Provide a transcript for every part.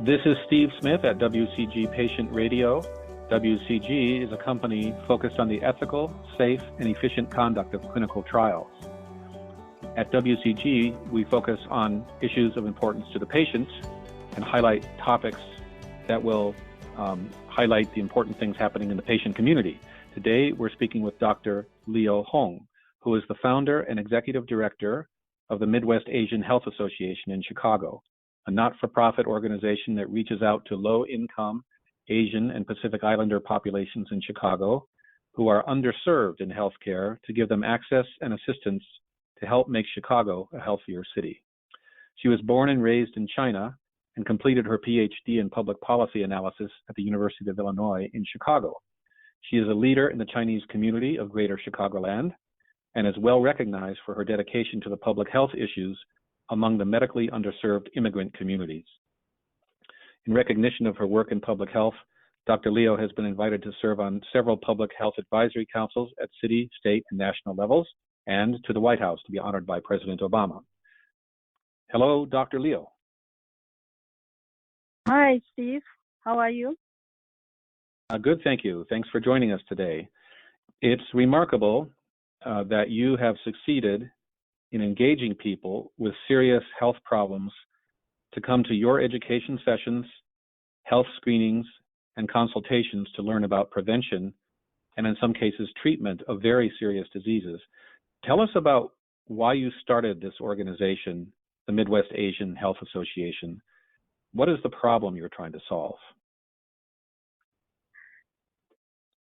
This is Steve Smith at WCG Patient Radio. WCG is a company focused on the ethical, safe, and efficient conduct of clinical trials. At WCG, we focus on issues of importance to the patients and highlight topics that will highlight the important things happening in the patient community. Today, we're speaking with Dr. Leo Hong, who is the founder and executive director of the Midwest Asian Health Association in Chicago, a not-for-profit organization that reaches out to low-income Asian and Pacific Islander populations in Chicago who are underserved in healthcare to give them access and assistance to help make Chicago a healthier city. She was born and raised in China and completed her PhD in public policy analysis at the University of Illinois in Chicago. She is a leader in the Chinese community of Greater Chicagoland and is well recognized for her dedication to the public health issues among the medically underserved immigrant communities. In recognition of her work in public health, Dr. Leo has been invited to serve on several public health advisory councils at city, state, and national levels, and to the White House to be honored by President Obama. Hello, Dr. Leo. Hi, Steve. How are you? Good, thank you. Thanks for joining us today. It's remarkable that you have succeeded in engaging people with serious health problems to come to your education sessions, health screenings, and consultations to learn about prevention and, in some cases, treatment of very serious diseases. Tell us about why you started this organization, the Midwest Asian Health Association. What is the problem you're trying to solve?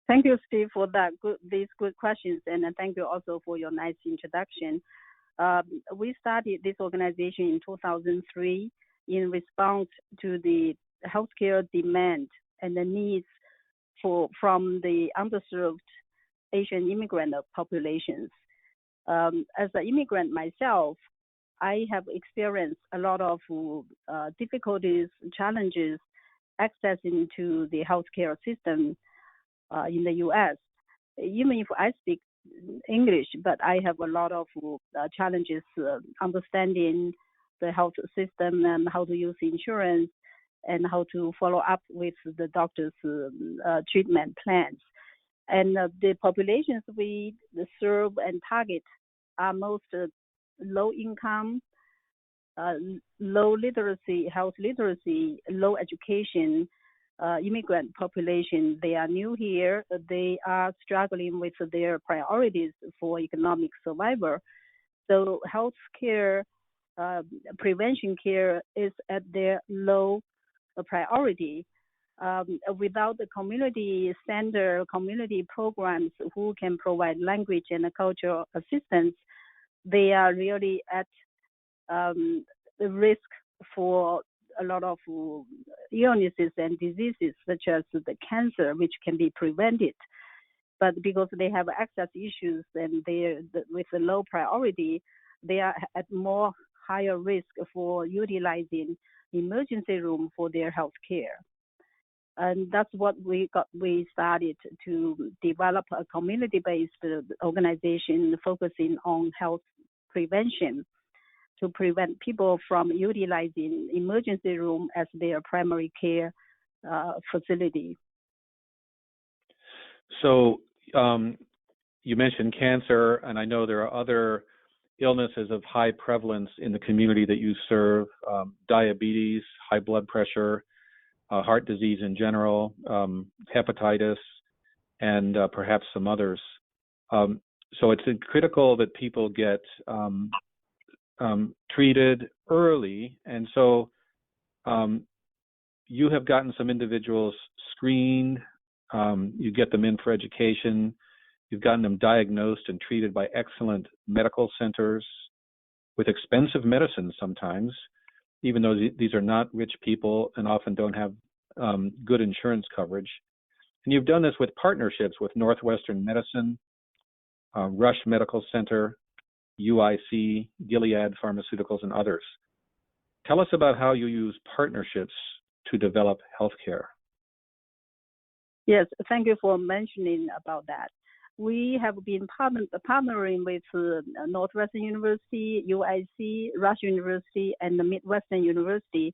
Thank you, Steve, for these good questions, and thank you also for your nice introduction. We started this organization in 2003 in response to the healthcare demand and the needs from the underserved Asian immigrant populations. As an immigrant myself, I have experienced a lot of difficulties, challenges accessing to the healthcare system in the U.S. Even if I speak English, but I have a lot of challenges understanding the health system and how to use insurance and how to follow up with the doctor's treatment plans. And the populations we serve and target are most low income, low literacy, health literacy, low education, immigrant population. They are new here. They are struggling with their priorities for economic survival. So health care, prevention care is at their low priority. Without the community center, community programs who can provide language and cultural assistance, they are really at the risk for a lot of illnesses and diseases such as the cancer, which can be prevented. But because they have access issues and with a low priority, they are at more higher risk for utilizing emergency room for their health care. And that's what we started to develop a community-based organization focusing on health prevention, to prevent people from utilizing emergency room as their primary care facility. So you mentioned cancer, and I know there are other illnesses of high prevalence in the community that you serve, diabetes, high blood pressure, heart disease in general, hepatitis, and perhaps some others. So it's critical that people get treated early, and so you have gotten some individuals screened, you get them in for education, you've gotten them diagnosed and treated by excellent medical centers with expensive medicines sometimes, even though these are not rich people and often don't have good insurance coverage. And you've done this with partnerships with Northwestern Medicine, Rush Medical Center, UIC, Gilead Pharmaceuticals, and others. Tell us about how you use partnerships to develop healthcare. Yes, thank you for mentioning about that. We have been partnering with Northwestern University, UIC, Rush University, and the Midwestern University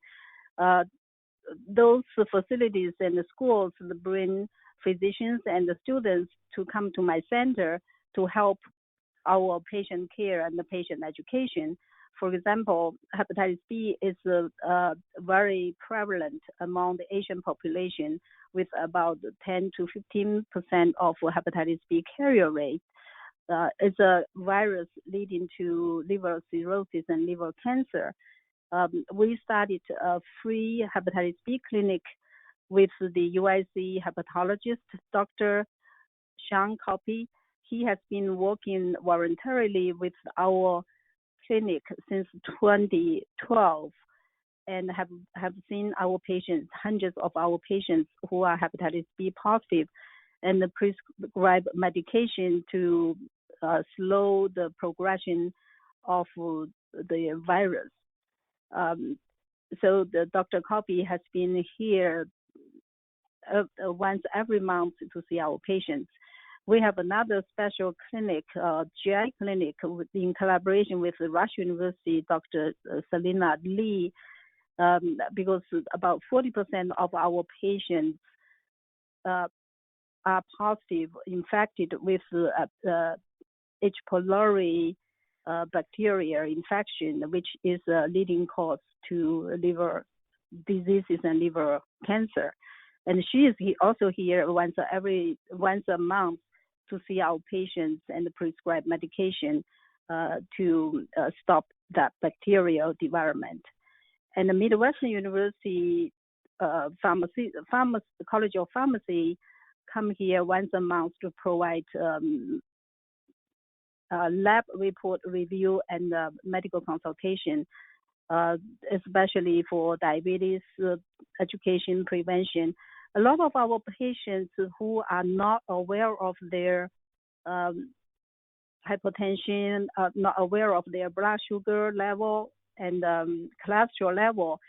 those facilities and the schools bring physicians and the students to come to my center to help our patient care and the patient education. For example, hepatitis B is very prevalent among the Asian population, with about 10 to 15% of hepatitis B carrier rate. It's a virus leading to liver cirrhosis and liver cancer. We started a free hepatitis B clinic with the UIC hepatologist, Dr. Sean Copy. He has been working voluntarily with our clinic since 2012 and have seen our patients, hundreds of our patients who are hepatitis B positive, and prescribe medication to slow the progression of the virus. So the Dr. Copy has been here once every month to see our patients. We have another special clinic, GI clinic, in collaboration with the Russian University, Dr. Selina Lee, because about 40% of our patients are positive, infected with H. pylori bacteria infection, which is a leading cause to liver diseases and liver cancer. And she is also here once a month to see our patients and prescribe medication to stop that bacterial development. And the Midwestern University College of Pharmacy come here once a month to provide lab report review and medical consultation, especially for diabetes education prevention. A lot of our patients who are not aware of their hypertension, not aware of their blood sugar level and cholesterol level,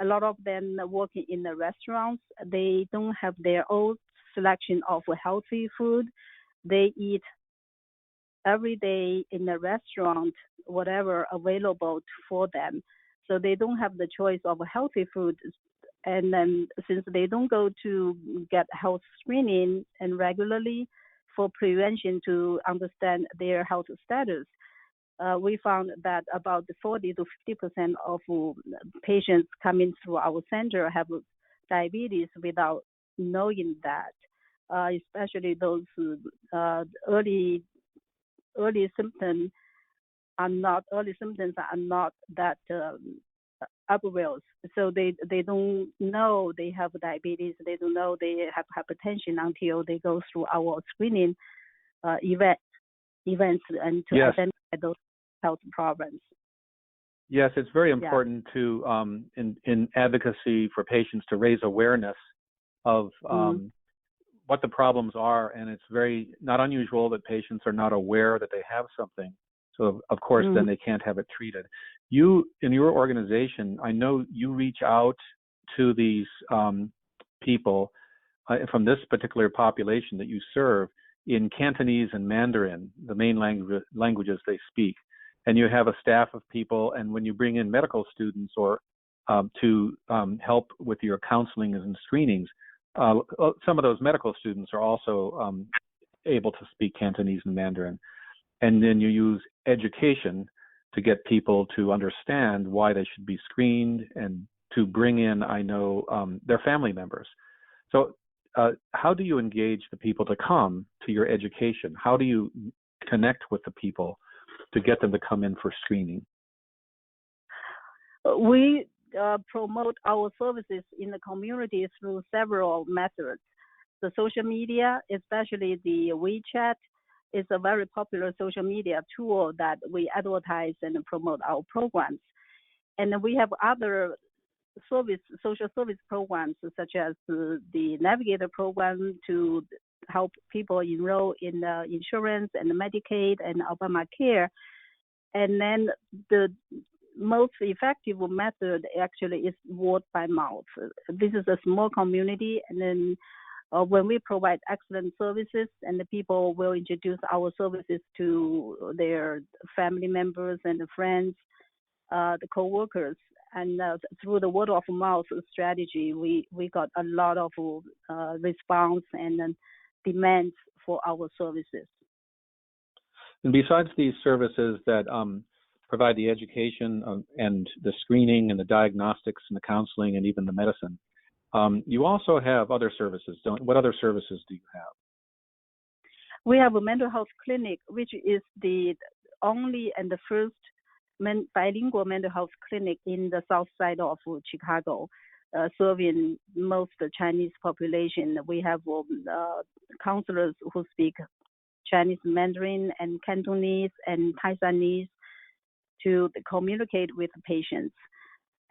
a lot of them working in the restaurants, they don't have their own selection of healthy food. They eat every day in the restaurant, whatever available for them. So they don't have the choice of healthy food. And then since they don't go to get health screening and regularly for prevention to understand their health status, we found that about 40 to 50% of patients coming through our center have diabetes without knowing that, especially those early symptoms are not that obvious. So they don't know they have diabetes. They don't know they have hypertension until they go through our screening events and to identify those health problems. Yes, it's very important to in advocacy for patients to raise awareness of what the problems are, and it's very not unusual that patients are not aware that they have something. So of course, then they can't have it treated. You, in your organization, I know you reach out to these people from this particular population that you serve in Cantonese and Mandarin, the main languages they speak. And you have a staff of people, and when you bring in medical students or to help with your counseling and screenings, some of those medical students are also able to speak Cantonese and Mandarin. And then you use education to get people to understand why they should be screened and to bring in, I know, their family members. So how do you engage the people to come to your education? How do you connect with the people to get them to come in for screening? We promote our services in the community through several methods. The social media, especially the WeChat, is a very popular social media tool that we advertise and promote our programs. And we have other social service programs, such as the Navigator program to help people enroll in insurance and Medicaid and Obamacare. And then the most effective method actually is word by mouth. This is a small community, and then when we provide excellent services, and the people will introduce our services to their family members and friends, the co-workers, and through the word of mouth strategy, we got a lot of response and demands for our services. And besides these services that provide the education and the screening and the diagnostics and the counseling and even the medicine, you also have other services. What other services do you have? We have a mental health clinic, which is the only and the first bilingual mental health clinic in the south side of Chicago, serving most Chinese population. We have counselors who speak Chinese Mandarin and Cantonese and Taiwanese to communicate with patients.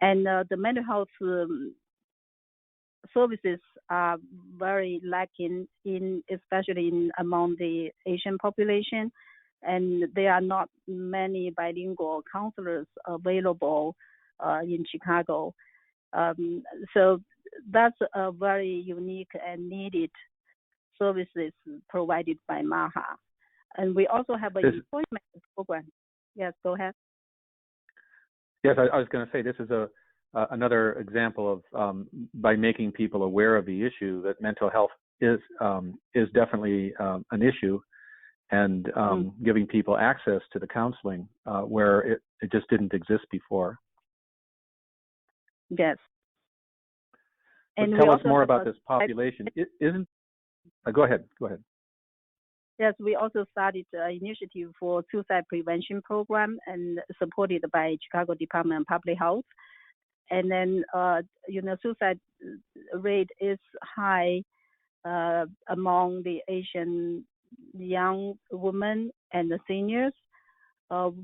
And the mental health services are very lacking especially among the Asian population, and there are not many bilingual counselors available in Chicago. So that's a very unique and needed services provided by MAHA. And we also have an employment program. Yes, go ahead. Yes, I was going to say this is another example of by making people aware of the issue that mental health is definitely an issue, and giving people access to the counseling where it just didn't exist before. Yes. And tell us more about this population. Go ahead. Yes, we also started an initiative for suicide prevention program and supported by Chicago Department of Public Health. And then, suicide rate is high among the Asian young women and the seniors.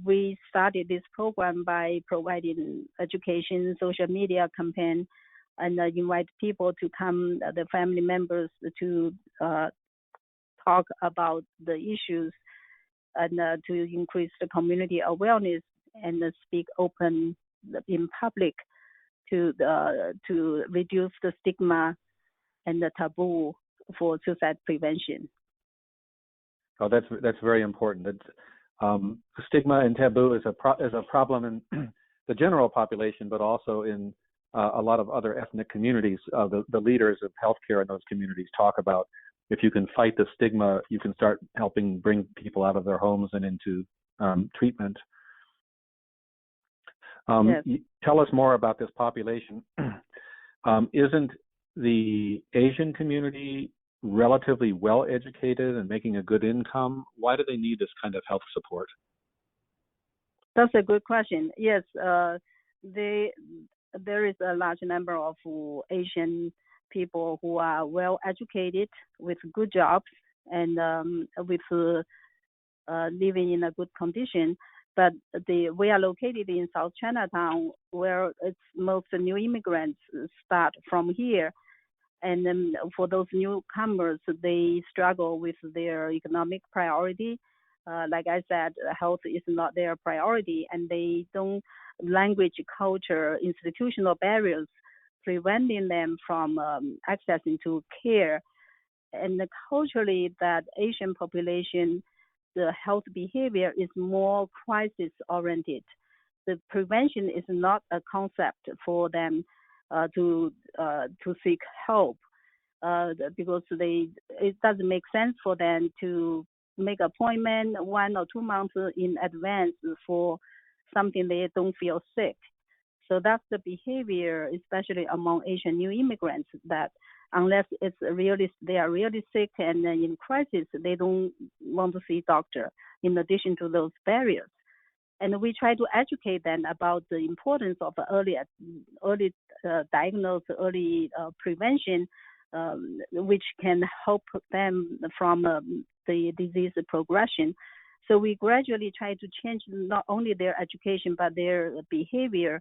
We started this program by providing education, social media campaign, and invite people to come, the family members, to talk about the issues and to increase the community awareness and speak open in public to reduce the stigma and the taboo for suicide prevention. Oh, that's very important. Stigma and taboo is a problem in the general population, but also in a lot of other ethnic communities. The leaders of healthcare in those communities talk about if you can fight the stigma, you can start helping bring people out of their homes and into treatment. Yes. Tell us more about this population. Isn't the Asian community relatively well educated and making a good income? Why do they need this kind of health support? That's a good question. Yes, there is a large number of Asian people who are well educated with good jobs and with living in a good condition. But we are located in South Chinatown, where it's most new immigrants start from here. And then for those newcomers, they struggle with their economic priority. Like I said, health is not their priority, and they don't language, culture, institutional barriers preventing them from accessing to care. And culturally, that Asian population, the health behavior is more crisis-oriented. The prevention is not a concept for them to seek help because it doesn't make sense for them to make appointment 1 or 2 months in advance for something they don't feel sick. So that's the behavior, especially among Asian new immigrants, that unless they are really sick and in crisis, they don't want to see a doctor, in addition to those barriers. And we try to educate them about the importance of early diagnosis, early prevention, which can help them from the disease progression. So we gradually try to change not only their education, but their behavior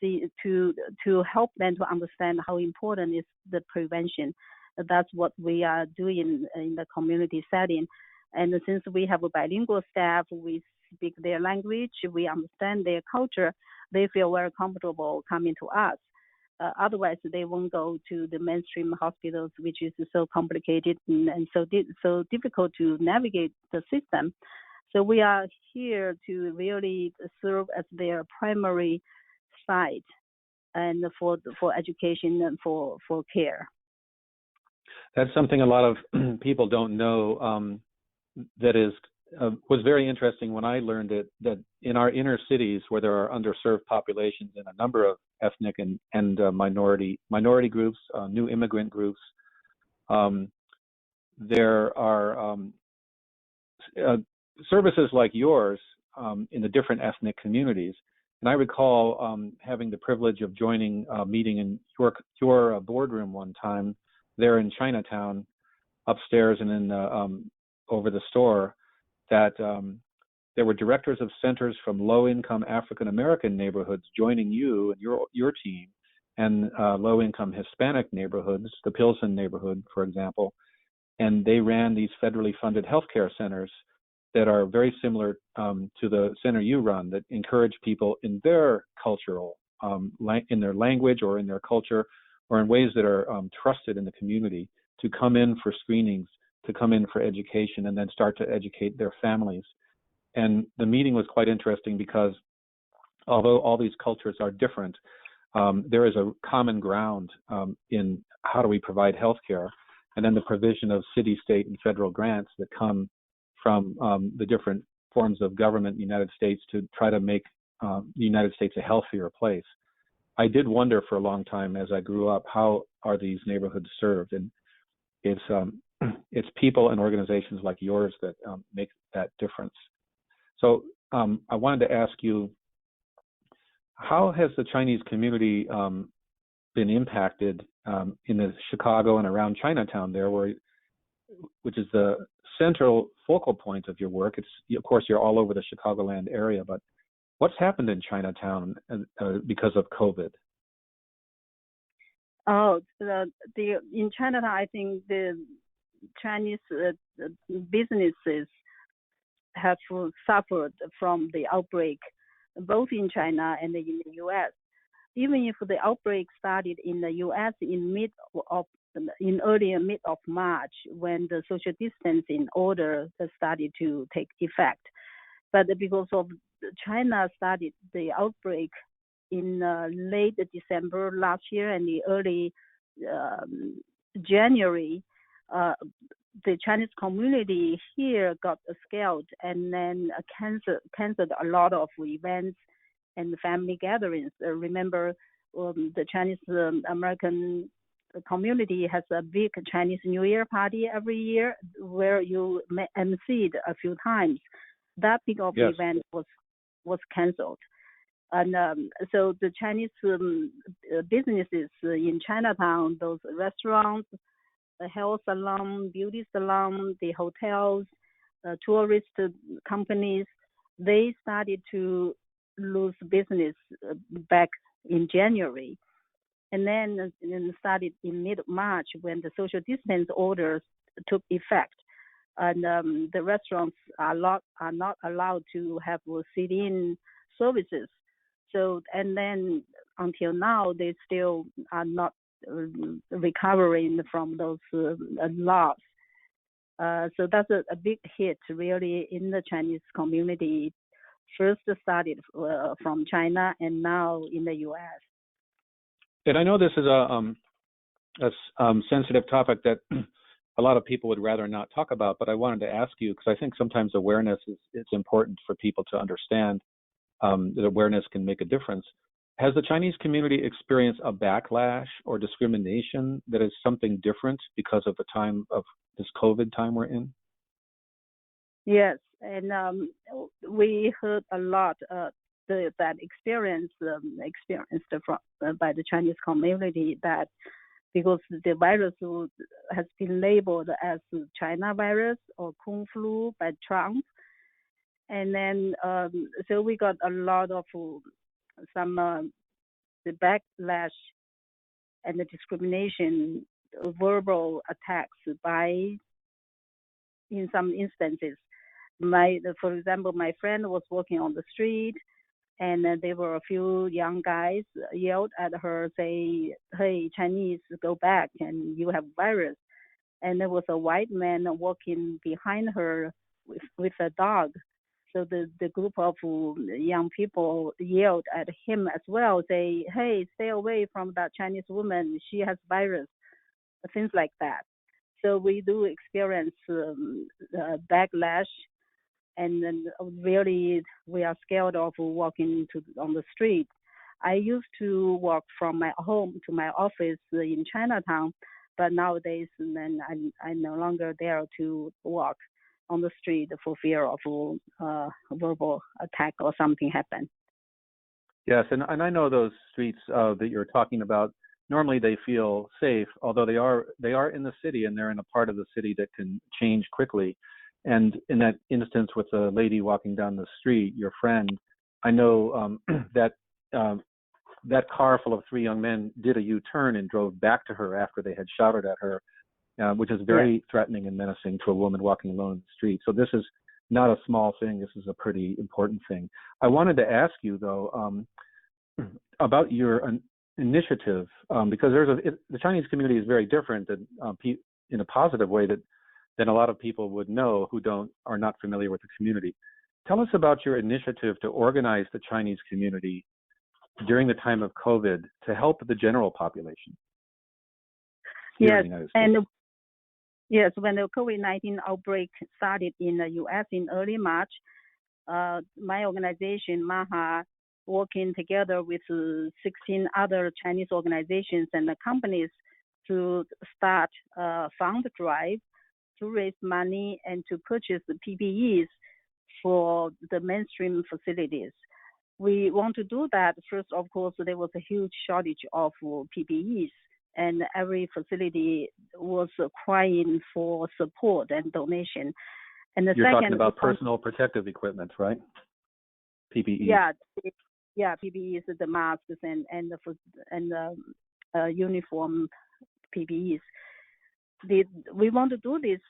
to help them to understand how important is the prevention. That's what we are doing in the community setting. And since we have a bilingual staff, we speak their language, we understand their culture, they feel very comfortable coming to us. Otherwise, they won't go to the mainstream hospitals, which is so complicated and so difficult to navigate the system. So we are here to really serve as their primary site and for education and for care. That's something a lot of people don't know. That is was very interesting when I learned it. That in our inner cities, where there are underserved populations and a number of ethnic and minority groups, new immigrant groups, there are services like yours in the different ethnic communities. And I recall having the privilege of joining a meeting in your boardroom one time there in Chinatown, upstairs and in over the store, that there were directors of centers from low-income African American neighborhoods joining you and your team, and low-income Hispanic neighborhoods, the Pilsen neighborhood, for example, and they ran these federally funded healthcare centers that are very similar to the center you run, that encourage people in their cultural, in their language or in their culture, or in ways that are trusted in the community, to come in for screenings, to come in for education, and then start to educate their families. And the meeting was quite interesting because although all these cultures are different, there is a common ground in how do we provide healthcare, and then the provision of city, state, and federal grants that come from the different forms of government in the United States to try to make the United States a healthier place. I did wonder for a long time as I grew up, how are these neighborhoods served? And it's people and organizations like yours that make that difference. So I wanted to ask you, how has the Chinese community been impacted in the Chicago and around Chinatown there, which is the central focal point of your work? Of course, you're all over the Chicagoland area, but what's happened in Chinatown because of COVID? Oh, in Chinatown, I think the Chinese businesses have suffered from the outbreak, both in China and in the U.S. Even if the outbreak started in the U.S. in early mid of March, when the social distancing order started to take effect, but because of China started the outbreak in late December last year and the early January, the Chinese community here got scared and then canceled a lot of events and family gatherings. Remember, the Chinese American community has a big Chinese New Year party every year where you emceed a few times. That big of Yes. event was canceled. And so the Chinese businesses in Chinatown, those restaurants, the hair salon, beauty salon, the hotels, tourist companies, they started to lose business back in January. And then started in mid-March when the social distance orders took effect. And the restaurants are not allowed to have sit-in services. So, and then until now, they still are not recovering from those loss. So that's a big hit really in the Chinese community. First started from China and now in the U.S. And I know this is a sensitive topic that a lot of people would rather not talk about, but I wanted to ask you, because I think sometimes awareness is important for people to understand that awareness can make a difference. Has the Chinese community experienced a backlash or discrimination that is something different because of the time of this COVID time we're in? Yes, and we heard a lot that experience experienced by the Chinese community, that because the virus has been labeled as China virus or Kung flu by Trump, and then so we got a lot of some the backlash and the discrimination, verbal attacks by, in some instances. For example, my friend was walking on the street, and there were a few young guys yelled at her, say, "Hey, Chinese, go back, and you have virus." And there was a white man walking behind her with a dog. So the group of young people yelled at him as well, say, "Hey, stay away from that Chinese woman. She has virus," things like that. So we do experience backlash, and then really we are scared of walking on the street. I used to walk from my home to my office in Chinatown, but nowadays then I'm no longer dare to walk on the street for fear of verbal attack or something happen. Yes, and I know those streets that you're talking about. Normally they feel safe, although they are in the city and they're in a part of the city that can change quickly. And in that instance with the lady walking down the street, your friend, I know that that car full of three young men did a U-turn and drove back to her after they had shouted at her, which is very threatening and menacing to a woman walking alone in the street. So this is not a small thing. This is a pretty important thing. I wanted to ask you, though, about your initiative, because the Chinese community is very different than, in a positive way than a lot of people would know who are not familiar with the community. Tell us about your initiative to organize the Chinese community during the time of COVID to help the general population. Yes, and yes, when the COVID-19 outbreak started in the U.S. in early March, my organization, MAHA, working together with 16 other Chinese organizations and companies to start a fund drive to raise money and to purchase the PPEs for the mainstream facilities. We want to do that. First, of course, there was a huge shortage of PPEs, and every facility was crying for support and donation. And you're talking about personal protective equipment, right? PPE. Yeah, PPEs, the masks and the uniform PPEs. We want to do this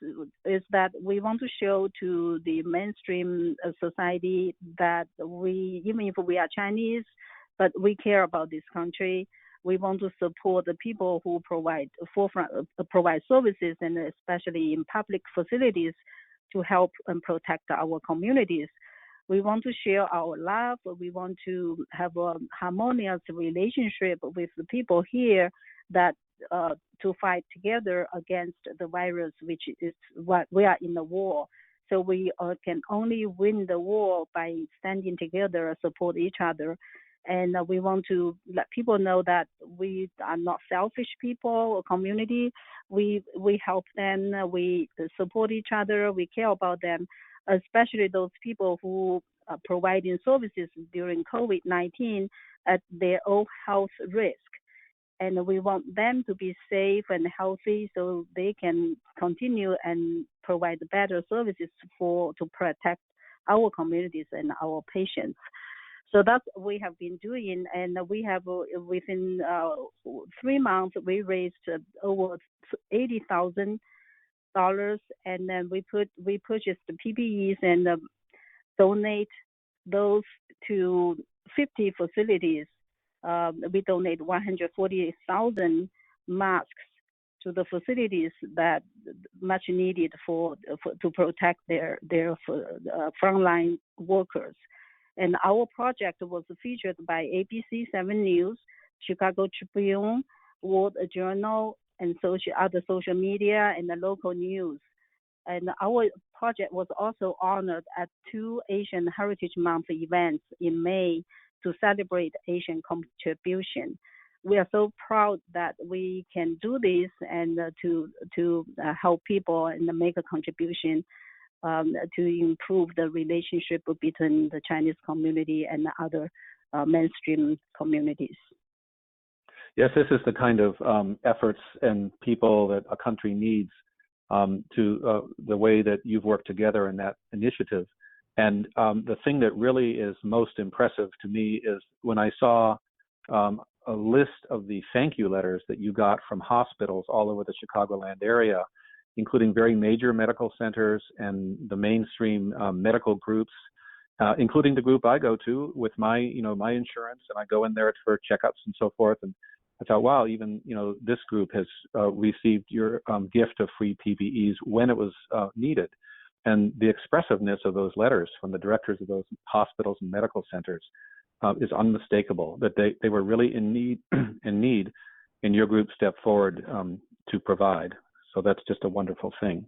is that we want to show to the mainstream society that even if we are Chinese, but we care about this country. We want to support the people who provide services, and especially in public facilities, to help and protect our communities. We want to share our love. We want to have a harmonious relationship with the people here that to fight together against the virus, which is what we are in the war. So we can only win the war by standing together, support each other. And we want to let people know that we are not selfish people or community. We help them, we support each other, we care about them, especially those people who are providing services during COVID-19 at their own health risk. And we want them to be safe and healthy so they can continue and provide better services to protect our communities and our patients. So that's what we have been doing, and we have within 3 months we raised over $80,000, and then we purchased the PPEs and donate those to 50 facilities. We donate 140,000 masks to the facilities that much needed to protect their frontline workers. And our project was featured by ABC 7 News, Chicago Tribune, World Journal, and other social media and the local news. And our project was also honored at 2 Asian Heritage Month events in May to celebrate Asian contribution. We are so proud that we can do this and to help people and make a contribution to improve the relationship between the Chinese community and the other mainstream communities. Yes, this is the kind of efforts and people that a country needs, to the way that you've worked together in that initiative. And the thing that really is most impressive to me is when I saw a list of the thank you letters that you got from hospitals all over the Chicagoland area, including very major medical centers and the mainstream medical groups, including the group I go to with my insurance, and I go in there for checkups and so forth. And I thought, wow, even this group has received your gift of free PPEs when it was needed. And the expressiveness of those letters from the directors of those hospitals and medical centers is unmistakable, that they were really in need, and your group stepped forward to provide. So that's just a wonderful thing.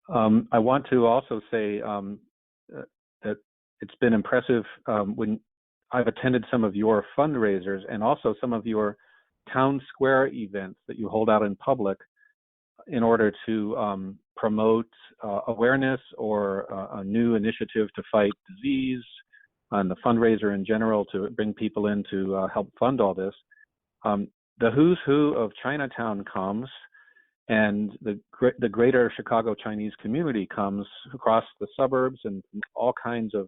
I want to also say that it's been impressive when I've attended some of your fundraisers and also some of your town square events that you hold out in public in order to promote awareness or a new initiative to fight disease, and the fundraiser in general to bring people in to help fund all this. The who's who of Chinatown comes, and the greater Chicago Chinese community comes across the suburbs and all kinds of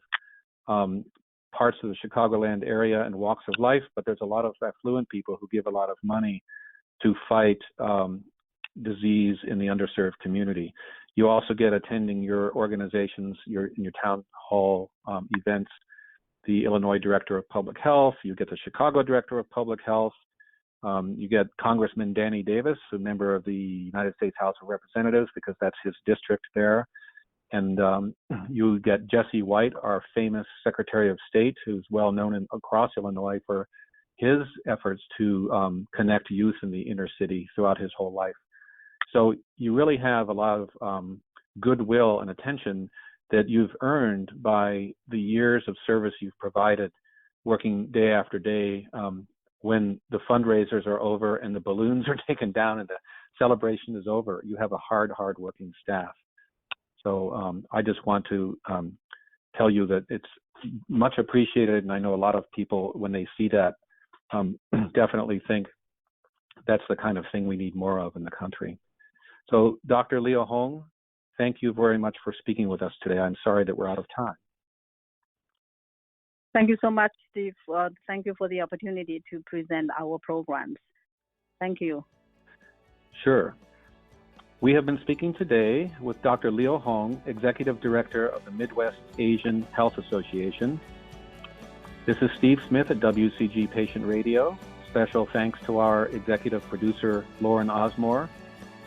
parts of the Chicagoland area and walks of life, but there's a lot of affluent people who give a lot of money to fight disease in the underserved community. You also get attending your organizations, in your town hall events, the Illinois Director of Public Health, you get the Chicago Director of Public Health, you get Congressman Danny Davis, a member of the United States House of Representatives, because that's his district there. And you get Jesse White, our famous Secretary of State, who's well known across Illinois for his efforts to connect youth in the inner city throughout his whole life. So you really have a lot of goodwill and attention that you've earned by the years of service you've provided, working day after day. When the fundraisers are over and the balloons are taken down and the celebration is over, you have a hard-working staff. So I just want to tell you that it's much appreciated, and I know a lot of people, when they see that, definitely think that's the kind of thing we need more of in the country. So Dr. Leo Hong, thank you very much for speaking with us today. I'm sorry that we're out of time. Thank you so much, Steve. Thank you for the opportunity to present our programs. Thank you. Sure. We have been speaking today with Dr. Leo Hong, Executive Director of the Midwest Asian Health Association. This is Steve Smith at WCG Patient Radio. Special thanks to our executive producer, Lauren Osmore,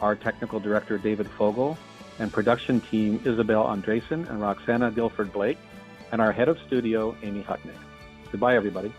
our technical director, David Fogel, and production team, Isabel Andresen and Roxana Guilford Blake, and our head of studio, Amy Hucknick. Goodbye, everybody.